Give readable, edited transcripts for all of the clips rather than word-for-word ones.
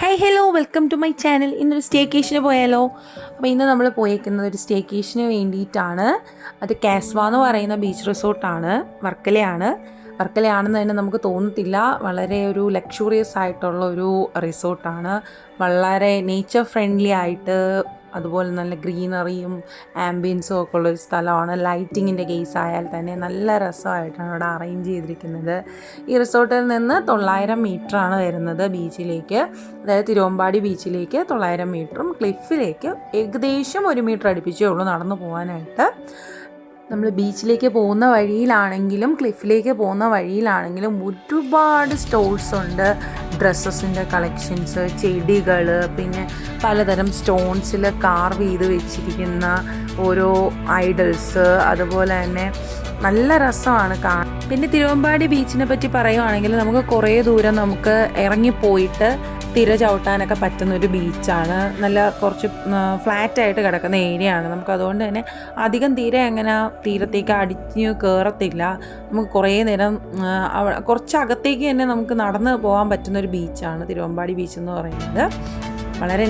Hi hello welcome to my channel. ഇന്നൊരു സ്റ്റേക്കേഷന് പോയാലോ? അപ്പോൾ ഇന്ന് നമ്മൾ പോയേക്കുന്നത് ഒരു സ്റ്റേക്കേഷന് വേണ്ടിയിട്ടാണ്. അത് കാസ്വ എന്ന് പറയുന്ന ബീച്ച് റിസോർട്ടാണ്. വർക്കലയാണെന്ന് തന്നെ നമുക്ക് തോന്നത്തില്ല. വളരെ ഒരു ലക്ഷറിയസ് ആയിട്ടുള്ള ഒരു റിസോർട്ടാണ്. വളരെ നേച്ചർ ഫ്രണ്ട്ലി ആയിട്ട്, അതുപോലെ നല്ല ഗ്രീനറിയും ആംബിയൻസും ഒക്കെ ഉള്ളൊരു സ്ഥലമാണ്. ലൈറ്റിങ്ങിൻ്റെ കേസ് ആയാൽ തന്നെ നല്ല രസമായിട്ടാണ് അവിടെ അറേഞ്ച് ചെയ്തിരിക്കുന്നത്. ഈ റിസോർട്ടിൽ നിന്ന് 900 മീറ്ററാണ് വരുന്നത് ബീച്ചിലേക്ക്. അതായത് തിരുവമ്പാടി ബീച്ചിലേക്ക് 900 മീറ്ററും ക്ലിഫിലേക്ക് ഏകദേശം 1 മീറ്റർ അടുപ്പിച്ചേ ഉള്ളൂ നടന്നു പോകാനായിട്ട്. നമ്മൾ ബീച്ചിലേക്ക് പോകുന്ന വഴിയിലാണെങ്കിലും ക്ലിഫിലേക്ക് പോകുന്ന വഴിയിലാണെങ്കിലും ഒരുപാട് സ്റ്റോൾസ് ഉണ്ട്. ഡ്രസ്സസിൻ്റെ കളക്ഷൻസ്, ചെടികൾ, പിന്നെ പലതരം സ്റ്റോൺസിൽ കാർവ് ചെയ്ത് വെച്ചിരിക്കുന്ന ഓരോ ഐഡൽസ്, അതുപോലെ തന്നെ നല്ല രസമാണ് കാണാൻ. പിന്നെ തിരുവമ്പാടി ബീച്ചിനെ പറ്റി പറയുവാണെങ്കിൽ നമുക്ക് കുറേ ദൂരം നമുക്ക് ഇറങ്ങിപ്പോയിട്ട് തിര ചവിട്ടാനൊക്കെ പറ്റുന്നൊരു ബീച്ചാണ്. നല്ല കുറച്ച് ഫ്ലാറ്റായിട്ട് കിടക്കുന്ന ഏരിയ ആണ്. നമുക്ക് അതുകൊണ്ട് തന്നെ അധികം അങ്ങനെ തീരത്തേക്ക് അടിഞ്ഞ് കയറത്തില്ല. നമുക്ക് കുറേ നേരം കുറച്ചകത്തേക്ക് തന്നെ നമുക്ക് നടന്ന് പോകാൻ പറ്റുന്നൊരു ബീച്ചാണ് തിരുവമ്പാടി ബീച്ച് എന്ന് പറയുന്നത്. വളരെ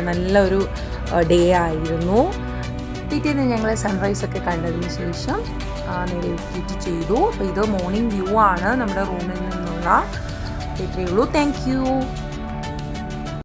നല്ലൊരു ഡേ ആയിരുന്നു. പിറ്റേന്ന് ഞങ്ങൾ സൺറൈസൊക്കെ കണ്ടതിന് ശേഷം നേരെ എക്സിറ്റ് ചെയ്തു. അപ്പോൾ ഇത് മോർണിംഗ് വ്യൂ ആണ് നമ്മുടെ റൂമിൽ നിന്നുള്ള. ഇത്രയേ ഉള്ളൂ. Thank you.